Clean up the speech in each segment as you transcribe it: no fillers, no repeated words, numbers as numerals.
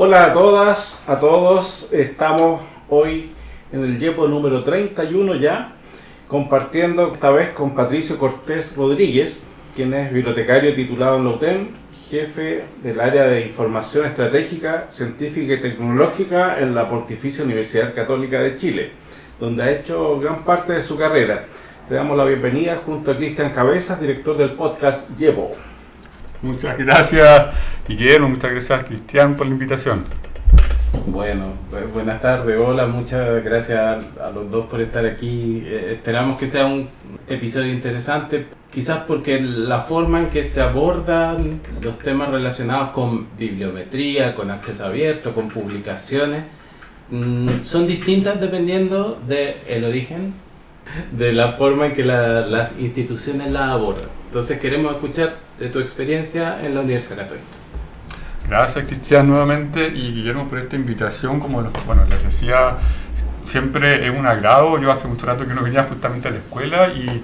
Hola a todas, a todos. Estamos hoy en el YEPO número 31 ya, compartiendo esta vez con Patricio Cortés Rodríguez, quien es bibliotecario titulado en la UTEM, jefe del área de Información Estratégica, Científica y Tecnológica en la Pontificia Universidad Católica de Chile, donde ha hecho gran parte de su carrera. Te damos la bienvenida junto a Cristian Cabezas, director del podcast YEPO. Muchas gracias, Guillermo, muchas gracias, Cristian, por la invitación. Bueno, buenas tardes, hola, muchas gracias a los dos por estar aquí. Esperamos que sea un episodio interesante, quizás porque la forma en que se abordan los temas relacionados con bibliometría, con acceso abierto, con publicaciones, son distintas dependiendo del origen, de la forma en que las instituciones las abordan. Entonces queremos escuchar de tu experiencia en la Universidad Católica. Gracias, Cristian, nuevamente, y Guillermo, por esta invitación. Como les decía, siempre es un agrado. Yo hace mucho rato que no venía justamente a la escuela y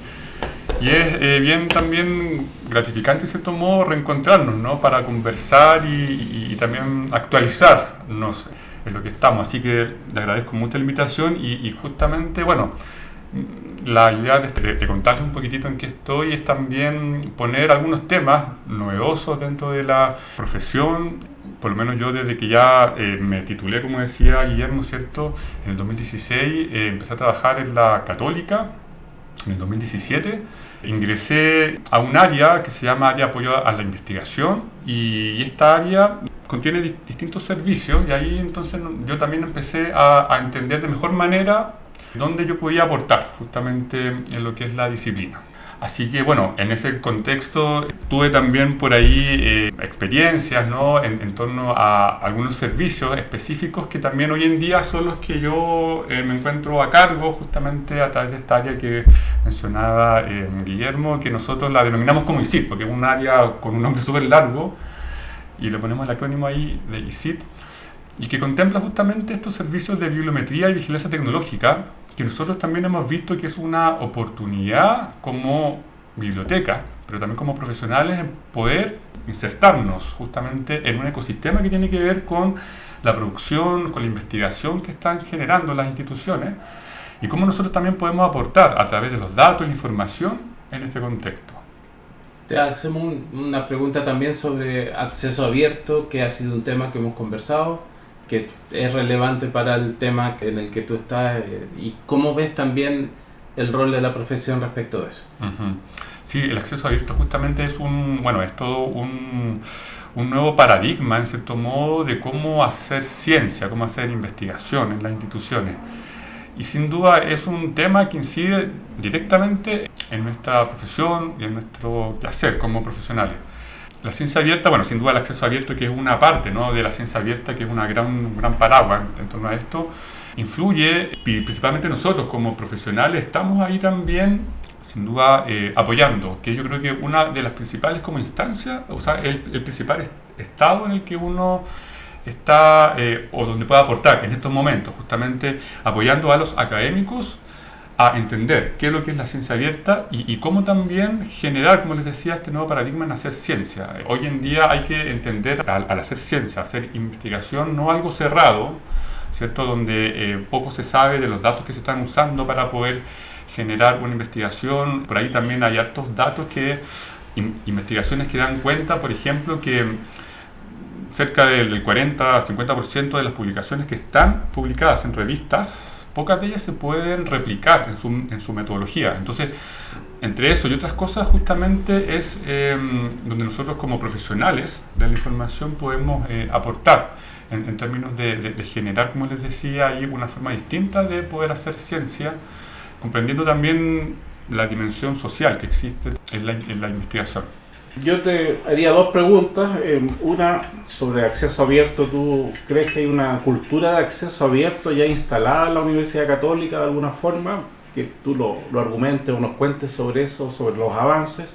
es bien también gratificante, en cierto modo, reencontrarnos, ¿no? Para conversar y también actualizarnos en lo que estamos. Así que le agradezco mucho la invitación y justamente, la idea de contarles un poquitito en qué estoy es también poner algunos temas novedosos dentro de la profesión. Por lo menos yo, desde que ya me titulé, como decía Guillermo, ¿cierto? En el 2016 empecé a trabajar en la Católica. En el 2017 ingresé a un área que se llama Área de Apoyo a la Investigación, y esta área contiene distintos servicios, y ahí entonces yo también empecé a entender de mejor manera dónde yo podía aportar justamente en lo que es la disciplina. Así que en ese contexto tuve también por ahí experiencias, ¿no? en torno a algunos servicios específicos que también hoy en día son los que yo me encuentro a cargo, justamente a través de esta área que mencionaba Guillermo, que nosotros la denominamos como ICIT, porque es un área con un nombre súper largo y le ponemos el acrónimo ahí de ICIT, y que contempla justamente estos servicios de bibliometría y vigilancia tecnológica, que nosotros también hemos visto que es una oportunidad como biblioteca, pero también como profesionales, en poder insertarnos justamente en un ecosistema que tiene que ver con la producción, con la investigación que están generando las instituciones, y cómo nosotros también podemos aportar a través de los datos y la información en este contexto. Te hacemos una pregunta también sobre acceso abierto, que ha sido un tema que hemos conversado, que es relevante para el tema en el que tú estás, y cómo ves también el rol de la profesión respecto de eso. Uh-huh. Sí, el acceso abierto justamente es es todo un nuevo paradigma, en cierto modo, de cómo hacer ciencia, cómo hacer investigación en las instituciones. Y sin duda es un tema que incide directamente en nuestra profesión y en nuestro quehacer como profesionales. La ciencia abierta, sin duda el acceso abierto, que es una parte, ¿no?, de la ciencia abierta, que es un gran paraguas en torno a esto, influye, y principalmente nosotros como profesionales estamos ahí también, sin duda, apoyando, que yo creo que una de las principales como instancias, o sea, el principal estado en el que uno está, o donde puede aportar en estos momentos, justamente apoyando a los académicos a entender qué es lo que es la ciencia abierta y cómo también generar, como les decía, este nuevo paradigma en hacer ciencia. Hoy en día hay que entender al hacer ciencia, hacer investigación, no algo cerrado, ¿cierto?, donde poco se sabe de los datos que se están usando para poder generar una investigación. Por ahí también hay hartos datos investigaciones que dan cuenta, por ejemplo, que cerca del 40-50% de las publicaciones que están publicadas en revistas, pocas de ellas se pueden replicar en su metodología. Entonces, entre eso y otras cosas, justamente es donde nosotros como profesionales de la información podemos aportar en términos de generar, como les decía, ahí una forma distinta de poder hacer ciencia, comprendiendo también la dimensión social que existe en la investigación. Yo te haría dos preguntas. Una, sobre acceso abierto. ¿Tú crees que hay una cultura de acceso abierto ya instalada en la Universidad Católica de alguna forma? Que tú lo argumentes o nos cuentes sobre eso, sobre los avances.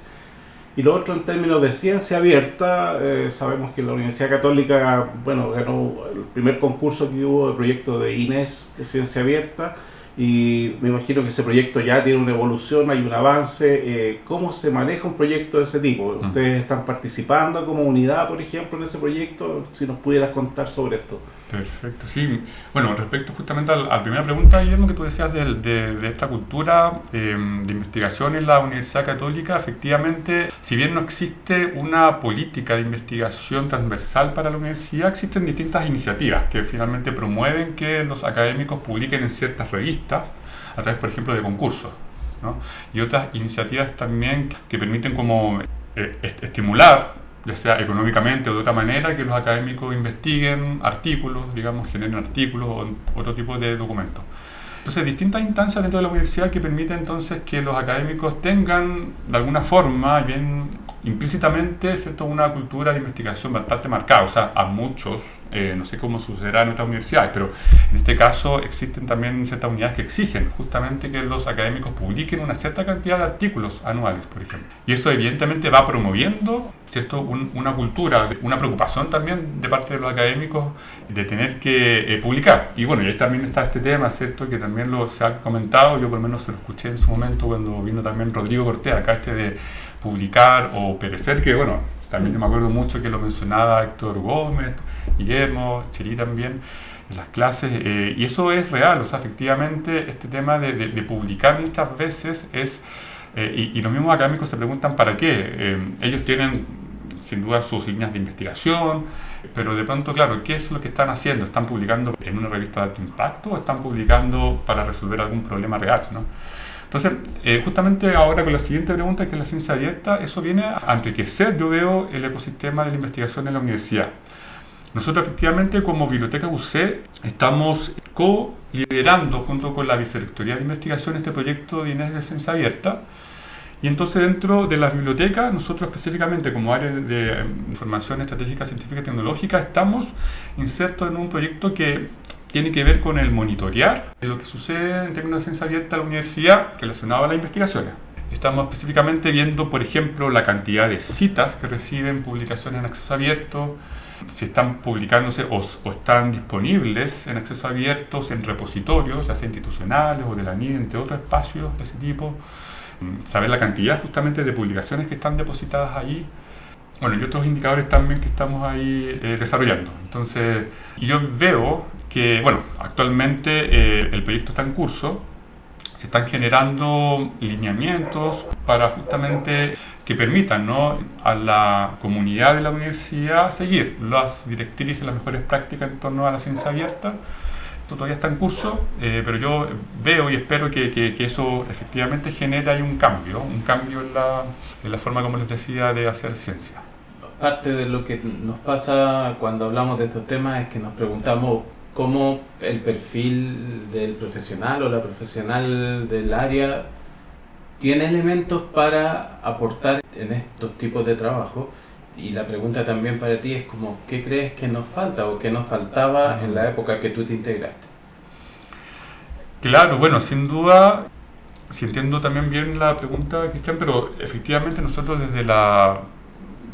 Y lo otro, en términos de ciencia abierta, sabemos que la Universidad Católica ganó el primer concurso que hubo de proyecto de INES de ciencia abierta, y me imagino que ese proyecto ya tiene una evolución, hay un avance. ¿Cómo se maneja un proyecto de ese tipo? ¿Ustedes están participando como unidad, por ejemplo, en ese proyecto? Si nos pudieras contar sobre esto. Perfecto, sí. Bueno, respecto justamente a la primera pregunta, Guillermo, que tú decías de esta cultura de investigación en la Universidad Católica, efectivamente, si bien no existe una política de investigación transversal para la universidad, existen distintas iniciativas que finalmente promueven que los académicos publiquen en ciertas revistas, a través, por ejemplo, de concursos, ¿no? Y otras iniciativas también que permiten como estimular, ya sea económicamente o de otra manera, que los académicos investiguen artículos, digamos, generen artículos o otro tipo de documentos. Entonces, distintas instancias dentro de la universidad que permiten entonces que los académicos tengan, de alguna forma, bien implícitamente, ¿cierto?, una cultura de investigación bastante marcada. O sea, a muchos, no sé cómo sucederá en otras universidades, pero en este caso existen también ciertas unidades que exigen justamente que los académicos publiquen una cierta cantidad de artículos anuales, por ejemplo. Y eso evidentemente va promoviendo, ¿cierto?, una cultura, una preocupación también de parte de los académicos de tener que publicar. Y bueno, y ahí también está este tema, ¿cierto?, que también se ha comentado, yo por lo menos se lo escuché en su momento cuando vino también Rodrigo Cortés, acá de publicar o perecer, que bueno, también yo me acuerdo mucho que lo mencionaba Héctor Gómez, Guillermo, Cheri también, en las clases, y eso es real. O sea, efectivamente este tema de publicar muchas veces es, y los mismos académicos se preguntan para qué. Ellos tienen sin duda sus líneas de investigación, pero de pronto, claro, ¿qué es lo que están haciendo? ¿Están publicando en una revista de alto impacto o están publicando para resolver algún problema real, ¿no? Entonces, justamente ahora con la siguiente pregunta, que es la ciencia abierta, eso viene a enriquecer, yo veo, el ecosistema de la investigación en la universidad. Nosotros efectivamente como Biblioteca UC estamos co-liderando junto con la Vicerrectoría de Investigación este proyecto de INES de Ciencia Abierta. Y entonces dentro de las bibliotecas, nosotros específicamente como área de información estratégica, científica y tecnológica, estamos insertos en un proyecto que tiene que ver con el monitorear de lo que sucede en términos de ciencia abierta en la universidad relacionado a las investigaciones. Estamos específicamente viendo, por ejemplo, la cantidad de citas que reciben publicaciones en acceso abierto, si están publicándose o están disponibles en acceso abierto en repositorios, ya sea institucionales o de la NID, entre otros espacios de ese tipo. Saber la cantidad justamente de publicaciones que están depositadas ahí. Bueno, y otros indicadores también que estamos ahí desarrollando. Entonces, yo veo que, bueno, actualmente el proyecto está en curso, se están generando lineamientos para justamente que permitan, ¿no?, a la comunidad de la universidad seguir las directrices y las mejores prácticas en torno a la ciencia abierta. Esto todavía está en curso, pero yo veo y espero que eso efectivamente genere ahí un cambio en la forma, como les decía, de hacer ciencia. Parte de lo que nos pasa cuando hablamos de estos temas es que nos preguntamos cómo el perfil del profesional o la profesional del área tiene elementos para aportar en estos tipos de trabajo. Y la pregunta también para ti es como, ¿qué crees que nos falta o qué nos faltaba en la época que tú te integraste? Claro, bueno, sin duda, si entiendo también bien la pregunta, Cristian, pero efectivamente nosotros desde la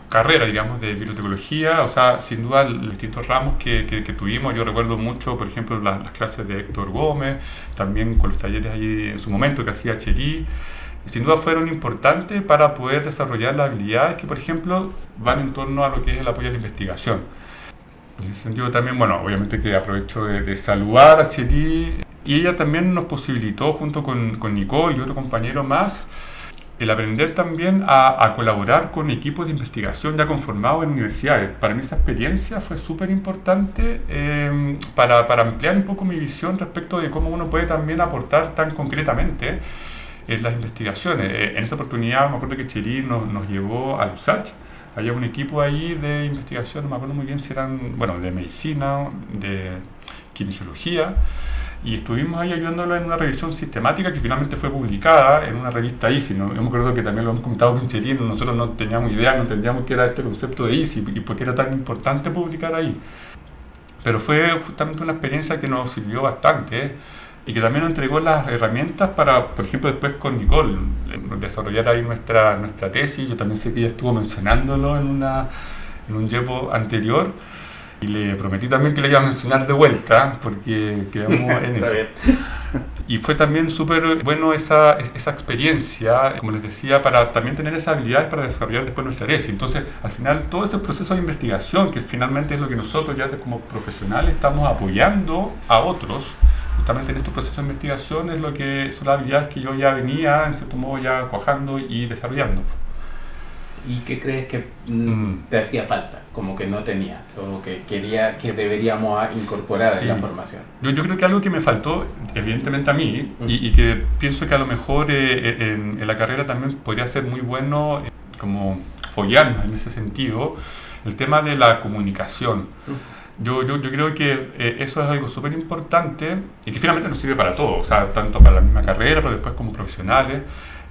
carrera, digamos, de bibliotecología, o sea, sin duda los distintos ramos que tuvimos, yo recuerdo mucho, por ejemplo, las clases de Héctor Gómez, también con los talleres allí en su momento que hacía Cheri, sin duda fueron importantes para poder desarrollar las habilidades que, por ejemplo, van en torno a lo que es el apoyo a la investigación. En ese sentido también, bueno, obviamente que aprovecho de saludar a Cheri, y ella también nos posibilitó, junto con Nicole y otro compañero más, el aprender también a colaborar con equipos de investigación ya conformados en universidades. Para mí esa experiencia fue súper importante para ampliar un poco mi visión respecto de cómo uno puede también aportar tan concretamente en las investigaciones. En esa oportunidad me acuerdo que Cheri nos llevó al USACH. Había un equipo ahí de investigación, no me acuerdo muy bien si eran, bueno, de medicina, de kinesiología, y estuvimos ahí ayudándolo en una revisión sistemática que finalmente fue publicada en una revista ISI, ¿no? Yo me acuerdo que también lo hemos comentado con Cheri, nosotros no teníamos idea, no entendíamos qué era este concepto de ISI y por qué era tan importante publicar ahí. Pero fue justamente una experiencia que nos sirvió bastante, y que también nos entregó las herramientas para, por ejemplo, después con Nicole, desarrollar ahí nuestra tesis. Yo también sé que ella estuvo mencionándolo en un YEPO anterior, Y le prometí también que le iba a mencionar de vuelta, porque quedamos en eso. Bien. Y fue también súper bueno esa experiencia, como les decía, para también tener esas habilidades para desarrollar después nuestra tesis. Entonces, al final, todo ese proceso de investigación, que finalmente es lo que nosotros ya como profesionales estamos apoyando a otros, justamente en estos procesos de investigación, es lo que son las habilidades que yo ya venía, en cierto modo, ya cuajando y desarrollando. ¿Y qué crees que te hacía falta? Como que no tenías, o que deberíamos incorporar en la formación. Yo creo que algo que me faltó, evidentemente a mí, y que pienso que a lo mejor en la carrera también podría ser muy bueno como follarnos en ese sentido, el tema de la comunicación. Yo creo que eso es algo súper importante y que finalmente nos sirve para todo, o sea, tanto para la misma carrera, pero después como profesionales,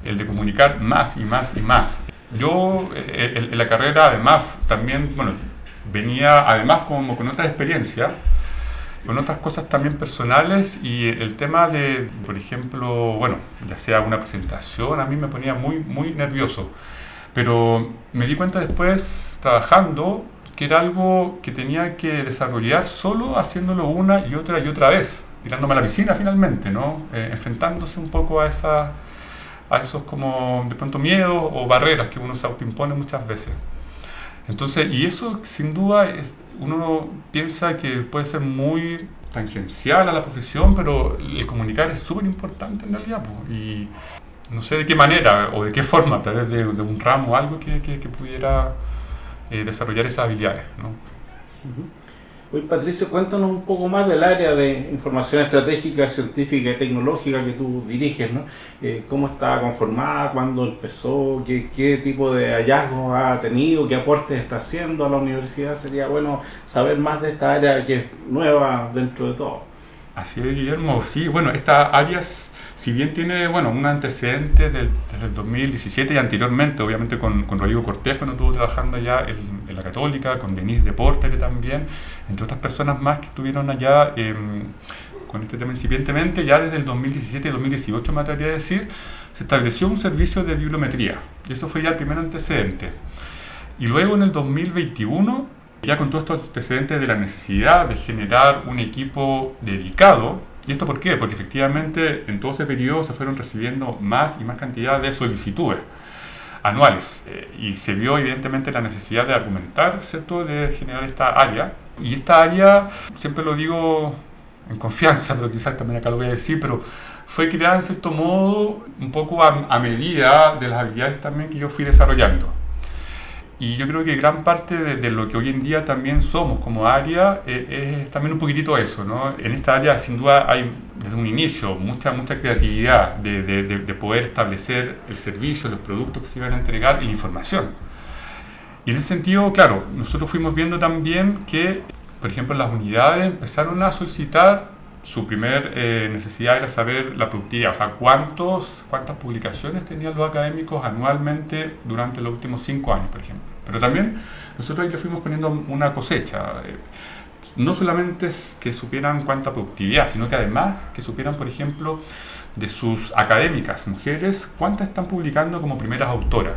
el de comunicar más y más y más. Yo en la carrera además también, bueno, venía además como con otra experiencia, con otras cosas también personales, y el tema de, por ejemplo, bueno, ya sea una presentación, a mí me ponía muy nervioso, pero me di cuenta después trabajando que era algo que tenía que desarrollar solo haciéndolo una y otra vez, tirándome a la piscina finalmente, ¿no? Enfrentándose un poco a esos como de pronto miedos o barreras que uno se autoimpone muchas veces. Entonces, y eso sin duda uno piensa que puede ser muy tangencial a la profesión, pero el comunicar es súper importante en realidad, pues, y no sé de qué manera o de qué forma, a través de un ramo o algo que pudiera desarrollar esas habilidades, ¿no? Oye, Patricio, cuéntanos un poco más del área de información estratégica, científica y tecnológica que tú diriges, ¿no? ¿Cómo está conformada? ¿Cuándo empezó? ¿Qué tipo de hallazgos ha tenido? ¿Qué aportes está haciendo a la universidad? Sería bueno saber más de esta área que es nueva dentro de todo. Así es, Guillermo. Sí, bueno, esta área, si bien tiene, bueno, un antecedente desde el 2017 y anteriormente, obviamente con Rodrigo Cortés cuando estuvo trabajando allá en la Católica, con Denise de Porter también, entre otras personas más que estuvieron allá con este tema incipientemente, ya desde el 2017 y 2018 me atrevería a decir, se estableció un servicio de bibliometría, y eso fue ya el primer antecedente. Y luego en el 2021, ya con todos estos antecedentes de la necesidad de generar un equipo dedicado. ¿Y esto por qué? Porque efectivamente en todo ese periodo se fueron recibiendo más y más cantidad de solicitudes anuales y se vio evidentemente la necesidad de argumentar, ¿cierto?, de generar esta área. Y esta área, siempre lo digo en confianza, pero quizás también acá lo voy a decir, pero fue creada en cierto modo un poco a medida de las habilidades también que yo fui desarrollando. Y yo creo que gran parte de lo que hoy en día también somos como área es también un poquitito eso, ¿no? En esta área sin duda hay desde un inicio mucha creatividad de poder establecer el servicio, los productos que se iban a entregar y la información. Y en ese sentido, claro, nosotros fuimos viendo también que, por ejemplo, las unidades empezaron a solicitar, su primer necesidad era saber la productividad, o sea, cuántas publicaciones tenían los académicos anualmente durante los últimos 5 años, por ejemplo. Pero también nosotros ahí le fuimos poniendo una cosecha, no solamente es que supieran cuánta productividad, sino que además que supieran, por ejemplo, de sus académicas, mujeres, cuántas están publicando como primeras autoras.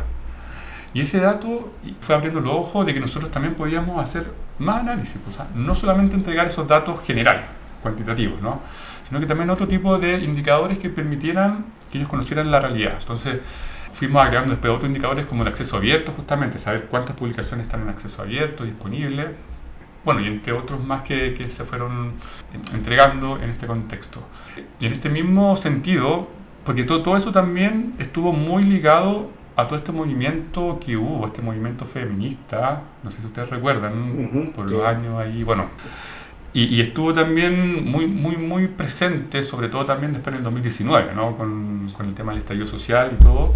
Y ese dato fue abriendo los ojos de que nosotros también podíamos hacer más análisis, o sea, no solamente entregar esos datos generales, cuantitativos, ¿no?, sino que también otro tipo de indicadores que permitieran que ellos conocieran la realidad. Entonces fuimos agregando después otros indicadores como el acceso abierto, justamente saber cuántas publicaciones están en acceso abierto, disponible, bueno, y entre otros más que se fueron entregando en este contexto. Y en este mismo sentido, porque todo eso también estuvo muy ligado a todo este movimiento que hubo, este movimiento feminista, no sé si ustedes recuerdan, por los años ahí, bueno. Y estuvo también muy presente, sobre todo también después en el 2019, ¿no?, con el tema del estallido social y todo.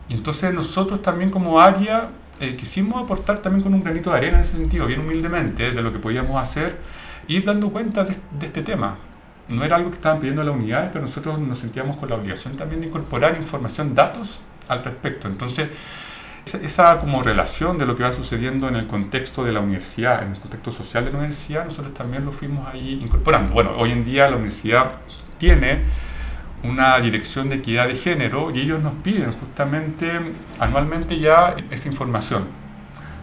Y entonces nosotros también como área quisimos aportar también con un granito de arena en ese sentido, bien humildemente, de lo que podíamos hacer, ir dando cuenta de este tema. No era algo que estaban pidiendo las unidades, pero nosotros nos sentíamos con la obligación también de incorporar información, datos al respecto. Entonces, esa como relación de lo que va sucediendo en el contexto de la universidad, en el contexto social de la universidad, nosotros también lo fuimos ahí incorporando. Bueno, hoy en día la universidad tiene una dirección de equidad de género y ellos nos piden justamente anualmente ya esa información.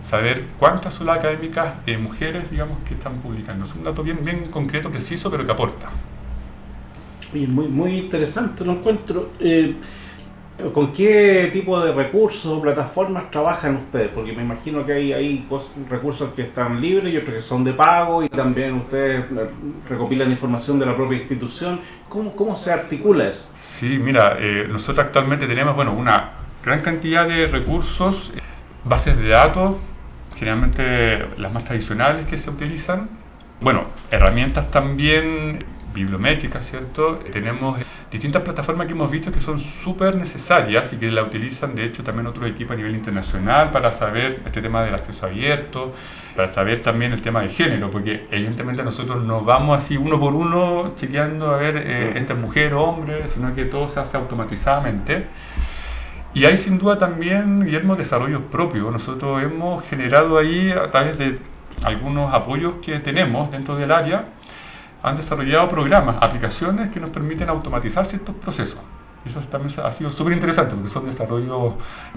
saber cuántas son las académicas mujeres, digamos, que están publicando. Es un dato bien concreto, preciso, pero que aporta. Y muy interesante lo encuentro. ¿Con qué tipo de recursos o plataformas trabajan ustedes? Porque me imagino que hay recursos que están libres y otros que son de pago, y también ustedes recopilan información de la propia institución. ¿Cómo se articula eso? Sí, mira, nosotros actualmente tenemos una gran cantidad de recursos, bases de datos, generalmente las más tradicionales que se utilizan. Herramientas también bibliométricas, ¿cierto? Tenemos distintas plataformas que hemos visto que son súper necesarias y que la utilizan, de hecho, también otros equipos a nivel internacional para saber este tema del acceso abierto, para saber también el tema de género, porque evidentemente nosotros no vamos así uno por uno chequeando a ver esta es mujer o hombre, sino que todo se hace automatizadamente. Y hay sin duda también, Guillermo, desarrollos propios. Nosotros hemos generado ahí, a través de algunos apoyos que tenemos dentro del área, han desarrollado programas, aplicaciones que nos permiten automatizar ciertos procesos. Eso también ha sido súper interesante porque son desarrollos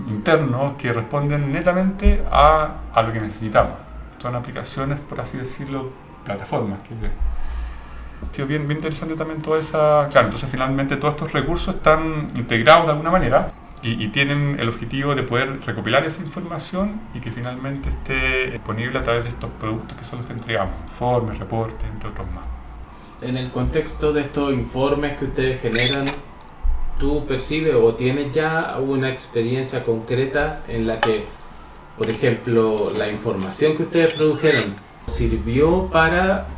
internos que responden netamente a lo que necesitamos. Son aplicaciones, por así decirlo, plataformas. Ha sido bien interesante también toda esa... Claro, entonces finalmente todos estos recursos están integrados de alguna manera y tienen el objetivo de poder recopilar esa información y que finalmente esté disponible a través de estos productos que son los que entregamos, informes, reportes, entre otros más. En el contexto de estos informes que ustedes generan, ¿tú percibes o tienes ya una experiencia concreta en la que, por ejemplo, la información que ustedes produjeron sirvió para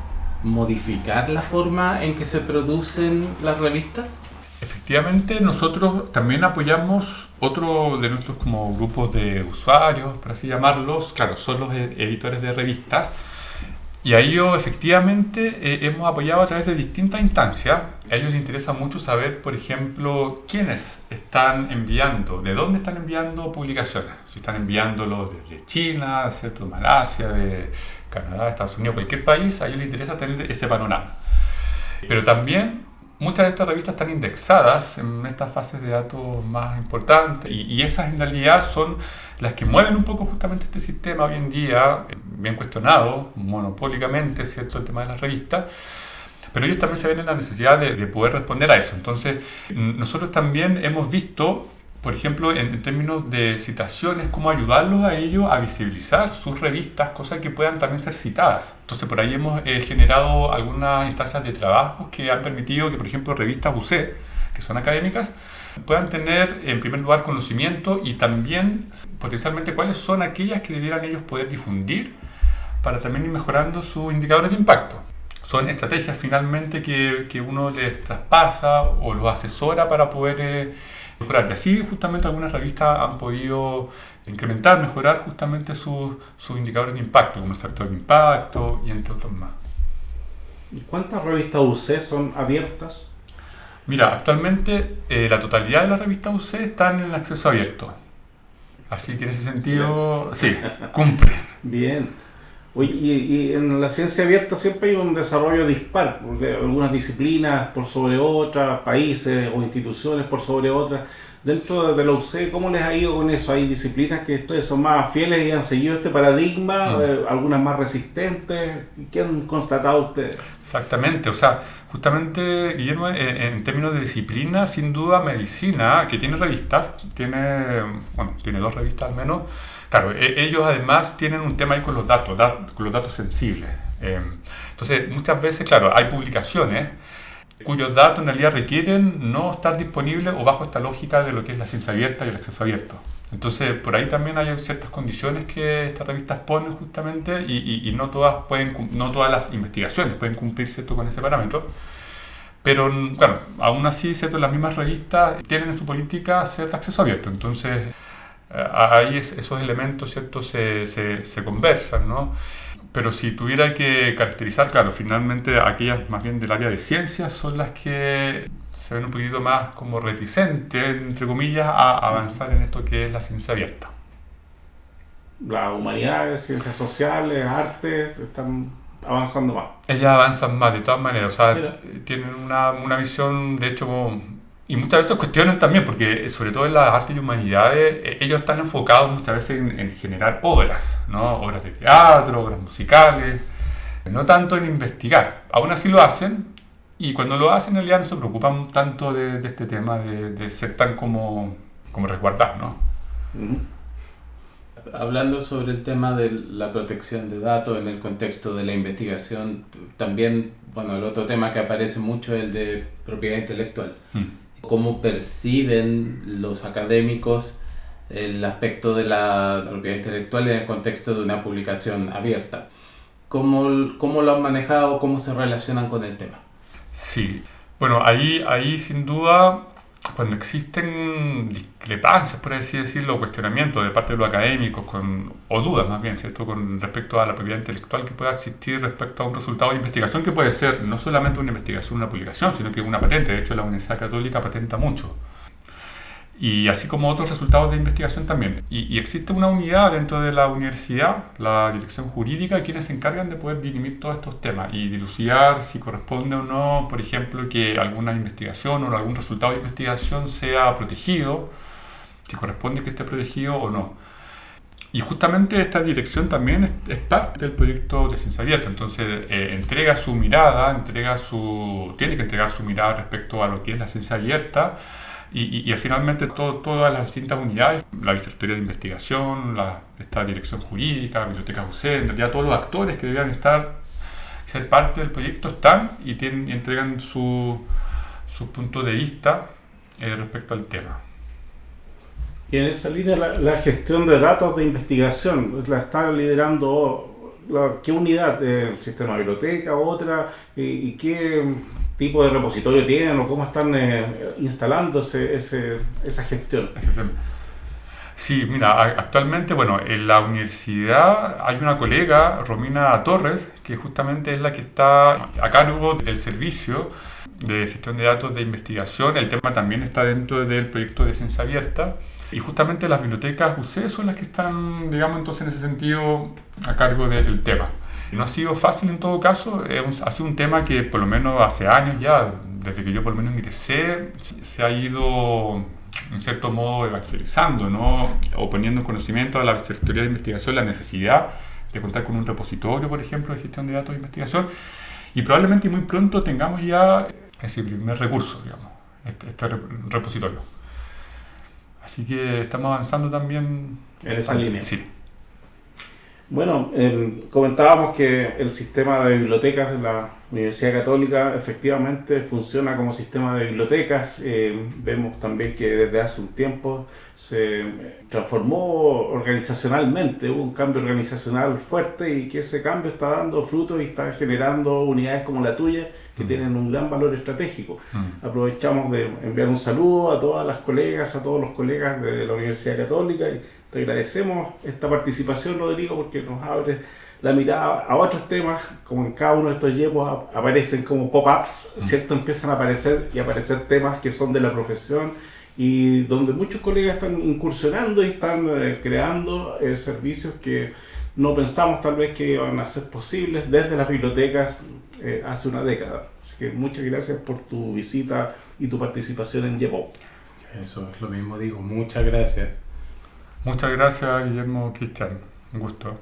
modificar la forma en que se producen las revistas? Efectivamente, nosotros también apoyamos otro de nuestros como grupos de usuarios, por así llamarlos, claro, son los editores de revistas. Y a ellos efectivamente hemos apoyado a través de distintas instancias. A ellos les interesa mucho saber, por ejemplo, quiénes están enviando, de dónde están enviando publicaciones. Si están enviándolos desde China, ¿cierto?, de Malasia, de Canadá, Estados Unidos, cualquier país, a ellos les interesa tener ese panorama. Pero también muchas de estas revistas están indexadas en estas fases de datos más importantes y esas en realidad son las que mueven un poco justamente este sistema hoy en día, bien cuestionado, monopólicamente, ¿cierto?, el tema de las revistas, pero ellos también se ven en la necesidad de poder responder a eso. Entonces, nosotros también hemos visto, por ejemplo, en términos de citaciones, cómo ayudarlos a ellos a visibilizar sus revistas, cosas que puedan también ser citadas. Entonces, por ahí hemos generado algunas instancias de trabajo que han permitido que, por ejemplo, revistas UC, que son académicas, puedan tener, en primer lugar, conocimiento y también, potencialmente, cuáles son aquellas que debieran ellos poder difundir para también ir mejorando sus indicadores de impacto. Son estrategias, finalmente, que uno les traspasa o los asesora para poder mejorar. Y así, justamente, algunas revistas han podido incrementar, mejorar justamente sus indicadores de impacto, como el factor de impacto y entre otros más. ¿Y cuántas revistas UC son abiertas? Mira, actualmente la totalidad de las revistas UC están en el acceso abierto. Así que en ese sentido, sí, cumple. Bien. Oye, y en la ciencia abierta siempre hay un desarrollo dispar, de algunas disciplinas por sobre otras, países o instituciones por sobre otras. Dentro de la UC, ¿cómo les ha ido con eso? ¿Hay disciplinas que son más fieles y han seguido este paradigma? ¿Algunas más resistentes? ¿Qué han constatado ustedes? Exactamente, o sea, justamente, Guillermo, en términos de disciplina, sin duda medicina, que tiene revistas, tiene 2 revistas al menos. Claro, ellos además tienen un tema ahí con los datos sensibles. Entonces, muchas veces, claro, hay publicaciones cuyos datos en realidad requieren no estar disponibles o bajo esta lógica de lo que es la ciencia abierta y el acceso abierto. Entonces, por ahí también hay ciertas condiciones que estas revistas ponen justamente y no todas las investigaciones pueden cumplir, ¿cierto?, con ese parámetro. Pero, claro, aún así, ¿cierto?, las mismas revistas tienen en su política cierto acceso abierto. Entonces, ahí esos elementos, ¿cierto?, se conversan, ¿no? Pero si tuviera que caracterizar, claro, finalmente aquellas más bien del área de ciencias son las que se ven un poquito más como reticentes, entre comillas, a avanzar en esto que es la ciencia abierta. Las humanidades, ciencias sociales, arte, están avanzando más. Ellas avanzan más, de todas maneras, o sea, tienen una visión, de hecho, Y muchas veces cuestionan también, porque sobre todo en las artes y humanidades, ellos están enfocados muchas veces en generar obras, ¿no? Obras de teatro, obras musicales, no tanto en investigar. Aún así lo hacen, y cuando lo hacen en realidad no se preocupan tanto de este tema de ser tan como resguardar, ¿no? Hablando sobre el tema de la protección de datos en el contexto de la investigación, también, bueno, el otro tema que aparece mucho es el de propiedad intelectual. ¿Cómo perciben los académicos el aspecto de la propiedad intelectual en el contexto de una publicación abierta? ¿Cómo lo han manejado? ¿Cómo se relacionan con el tema? Sí, bueno, ahí sin duda, cuando existen discrepancias, por así decirlo, cuestionamientos de parte de los académicos, o dudas más bien, ¿cierto?, con respecto a la propiedad intelectual que pueda existir respecto a un resultado de investigación que puede ser no solamente una investigación, una publicación, sino que una patente. De hecho, la Universidad Católica patenta mucho. Y así como otros resultados de investigación también. Y existe una unidad dentro de la universidad, la dirección jurídica, quienes se encargan de poder dirimir todos estos temas y dilucidar si corresponde o no, por ejemplo, que alguna investigación o algún resultado de investigación sea protegido, si corresponde que esté protegido o no. Y justamente esta dirección también es parte del proyecto de Ciencia Abierta. Entonces entrega su mirada, tiene que entregar su mirada respecto a lo que es la ciencia abierta. Y finalmente todas las distintas unidades, la Vicerrectoría de Investigación, esta dirección jurídica, Biblioteca UC, en realidad todos los actores que debían ser parte del proyecto están y entregan su punto de vista respecto al tema. Y en esa línea la gestión de datos de investigación, la está liderando ¿qué unidad? ¿El sistema de biblioteca, otra? ¿Y qué tipo de repositorio tienen o cómo están instalando esa gestión? Sí, mira, actualmente, bueno, en la universidad hay una colega, Romina Torres, que justamente es la que está a cargo del servicio de gestión de datos de investigación. El tema también está dentro del proyecto de Ciencia Abierta. Y justamente las bibliotecas UC son las que están, digamos, entonces en ese sentido a cargo del tema. No ha sido fácil en todo caso, ha sido un tema que por lo menos hace años ya, desde que yo por lo menos ingresé, se ha ido en cierto modo evangelizando, ¿no? O poniendo en conocimiento a la Vicerrectoría de Investigación la necesidad de contar con un repositorio, por ejemplo, de gestión de datos de investigación, y probablemente muy pronto tengamos ya ese primer recurso, digamos, este repositorio. Así que estamos avanzando también en esa línea. Sí. Bueno, comentábamos que el sistema de bibliotecas de la Universidad Católica efectivamente funciona como sistema de bibliotecas. Vemos también que desde hace un tiempo se transformó organizacionalmente, hubo un cambio organizacional fuerte y que ese cambio está dando frutos y está generando unidades como la tuya que tienen un gran valor estratégico. Aprovechamos de enviar un saludo a todas las colegas, a todos los colegas de la Universidad Católica y te agradecemos esta participación, Rodrigo, porque nos abre la mirada a otros temas, como en cada uno de estos yepos aparecen como pop-ups, ¿cierto? Empiezan a aparecer temas que son de la profesión y donde muchos colegas están incursionando y están creando servicios que no pensamos tal vez que iban a ser posibles desde las bibliotecas hace una década. Así que muchas gracias por tu visita y tu participación en YEPO. Eso es lo mismo digo, muchas gracias. Muchas gracias, Guillermo, Cristian, un gusto.